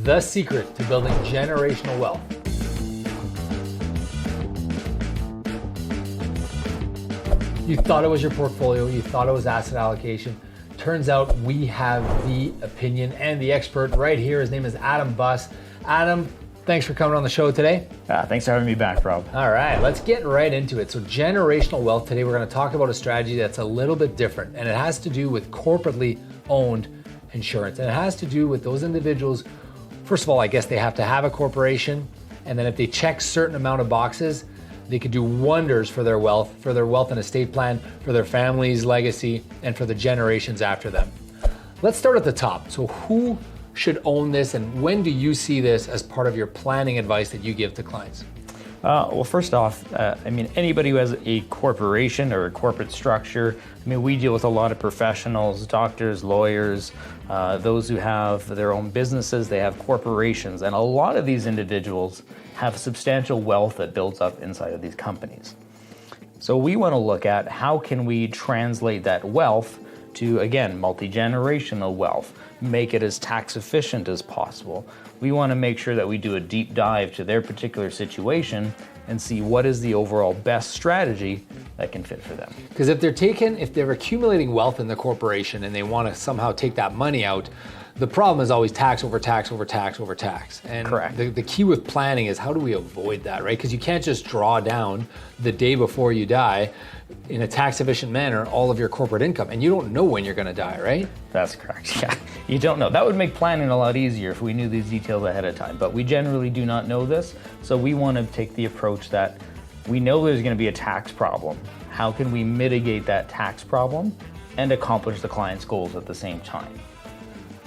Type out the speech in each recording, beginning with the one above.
the secret to building generational wealth. You thought it was your portfolio, you thought it was asset allocation. Turns out we have the opinion and the expert right here. His name is Adam Buss. Adam, thanks for coming on the show today. Thanks for having me back, Rob. All right, let's get right into it. So generational wealth, today we're going to talk about a strategy that's a little bit different, and it has to do with corporately owned insurance. And it has to do with those individuals. First of all, I guess they have to have a corporation, and then if they check certain amount of boxes, they could do wonders for their wealth and estate plan, for their family's legacy, and for the generations after them. Let's start at the top. So who should own this, and when do you see this as part of your planning advice that you give to clients? Well, first off, anybody who has a corporation or a corporate structure, we deal with a lot of professionals, doctors, lawyers, those who have their own businesses, they have corporations, and a lot of these individuals have substantial wealth that builds up inside of these companies. So we want to look at how can we translate that wealth to, again, multi-generational wealth, make it as tax efficient as possible. We want to make sure that we do a deep dive to their particular situation and see what is the overall best strategy that can fit for them. Because if they're accumulating wealth in the corporation and they want to somehow take that money out, the problem is always tax over tax over tax over tax. And correct. The key with planning is how do we avoid that, right? Because you can't just draw down the day before you die in a tax efficient manner all of your corporate income, and you don't know when you're going to die, right? That's correct. Yeah, you don't know. That would make planning a lot easier if we knew these details ahead of time, but we generally do not know this. So we want to take the approach that we know there's going to be a tax problem. How can we mitigate that tax problem and accomplish the client's goals at the same time?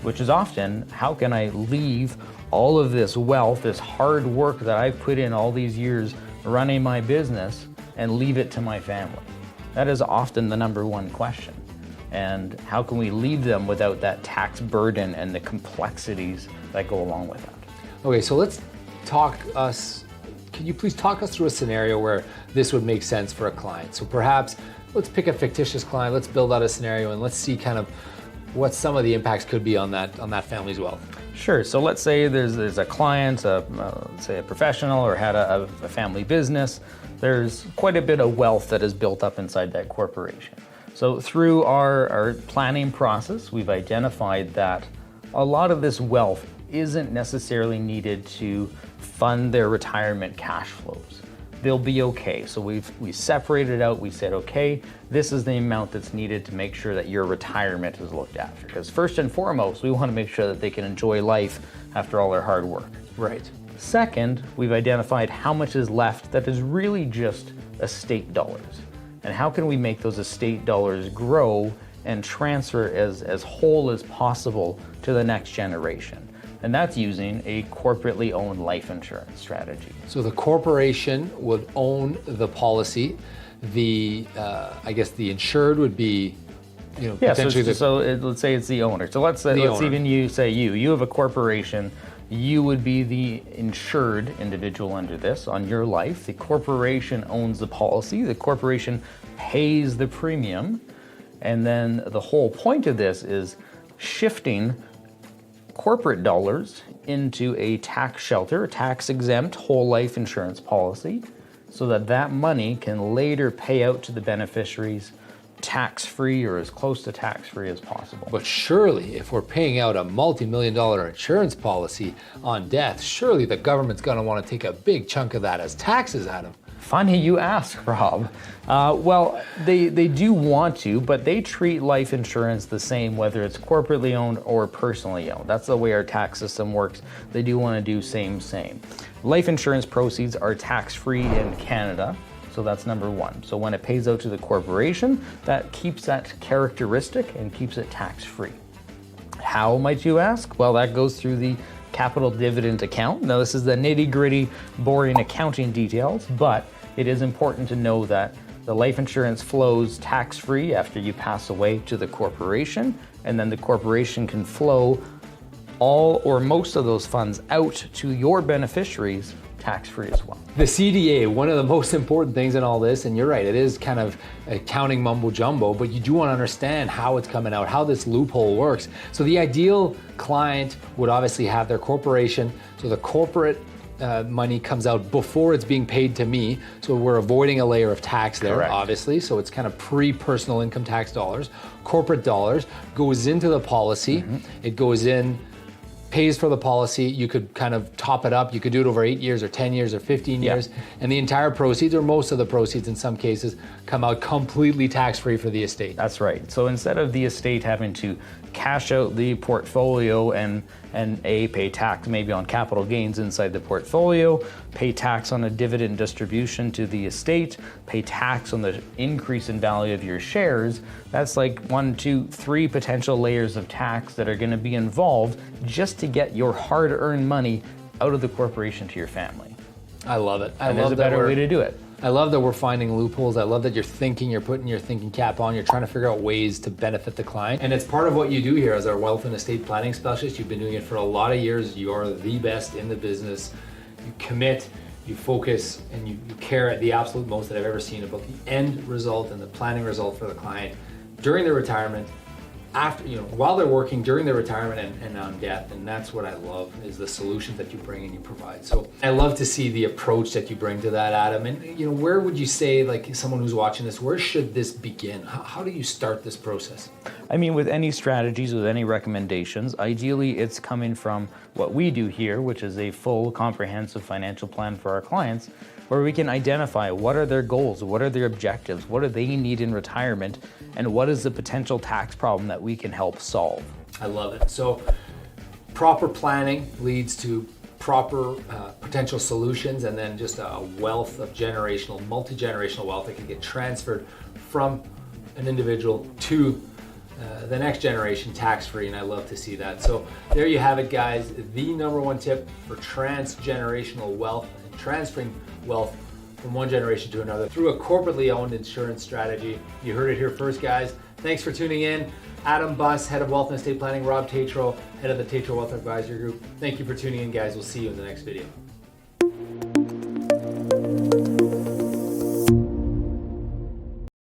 Which is often, how can I leave all of this wealth, this hard work that I've put in all these years running my business, and leave it to my family? That is often the number one question. And how can we leave them without that tax burden and the complexities that go along with that? Okay, so can you please talk us through a scenario where this would make sense for a client? So perhaps let's pick a fictitious client, let's build out a scenario, and let's see kind of what some of the impacts could be on that family's wealth. Sure. So let's say there's a client, let's say a professional, or had a family business. There's quite a bit of wealth that is built up inside that corporation. So through our planning process, we've identified that a lot of this wealth isn't necessarily needed to fund their retirement cash flows. They'll be okay. So we separated out, we said, okay, this is the amount that's needed to make sure that your retirement is looked after. Because first and foremost, we want to make sure that they can enjoy life after all their hard work. Right. Second, we've identified how much is left that is really just estate dollars. And how can we make those estate dollars grow and transfer as whole as possible to the next generation? And that's using a corporately owned life insurance strategy. So the corporation would own the policy. I guess the insured would be, potentially. Let's say it's the owner. So let's even you have a corporation. You would be the insured individual under this on your life. The corporation owns the policy. The corporation pays the premium, and then the whole point of this is shifting corporate dollars into a tax shelter, tax exempt whole life insurance policy, so that money can later pay out to the beneficiaries tax-free or as close to tax-free as possible. But surely, if we're paying out a multi-million-dollar insurance policy on death, surely the government's going to want to take a big chunk of that as taxes, Adam. Funny you ask, Rob. Well, they do want to, but they treat life insurance the same whether it's corporately owned or personally owned. That's the way our tax system works. They do want to do same. Life insurance proceeds are tax-free in Canada, so that's number one. So when it pays out to the corporation, that keeps that characteristic and keeps it tax-free. How, might you ask? Well, that goes through the capital dividend account. Now, this is the nitty-gritty, boring accounting details, but it is important to know that the life insurance flows tax-free after you pass away to the corporation, and then the corporation can flow all or most of those funds out to your beneficiaries tax-free as well. The CDA, one of the most important things in all this, and you're right, it is kind of accounting mumbo jumbo, but you do want to understand how it's coming out, how this loophole works. So the ideal client would obviously have their corporation, so the corporate money comes out before it's being paid to me. So we're avoiding a layer of tax there, Correct. Obviously. So it's kind of pre-personal income tax dollars. Corporate dollars goes into the policy. It goes in, pays for the policy. You could kind of top it up. You could do it over 8 years or 10 years or 15 years. And the entire proceeds, or most of the proceeds in some cases, come out completely tax-free for the estate. That's right. So instead of the estate having to cash out the portfolio and pay tax maybe on capital gains inside the portfolio, pay tax on a dividend distribution to the estate, pay tax on the increase in value of your shares, that's like 1, 2, 3 potential layers of tax that are going to be involved just to get your hard-earned money out of the corporation to your family. I love it. I And love there's a that better way to do it. I love that we're finding loopholes. I love that you're thinking, you're putting your thinking cap on, you're trying to figure out ways to benefit the client. And it's part of what you do here as our wealth and estate planning specialist. You've been doing it for a lot of years. You are the best in the business. You commit, you focus, and you care at the absolute most that I've ever seen about the end result and the planning result for the client during their retirement, after, while they're working, during their retirement, and on death. And that's what I love, is the solutions that you bring and you provide. So I love to see the approach that you bring to that, Adam. And where would you say, like someone who's watching this, where should this begin? How do you start this process? I mean, with any strategies, with any recommendations, ideally it's coming from what we do here, which is a full comprehensive financial plan for our clients, where we can identify what are their goals, what are their objectives, what do they need in retirement, and what is the potential tax problem that we can help solve. I love it. So proper planning leads to proper potential solutions, and then just a wealth of generational, multi-generational wealth that can get transferred from an individual to the next generation tax-free, and I love to see that. So there you have it, guys. The number one tip for transgenerational wealth and transferring wealth from one generation to another through a corporately owned insurance strategy. You heard it here first, guys. Thanks for tuning in. Adam Buss, Head of Wealth and Estate Planning, Rob Tetrault, Head of the Tetrault Wealth Advisory Group. Thank you for tuning in, guys. We'll see you in the next video.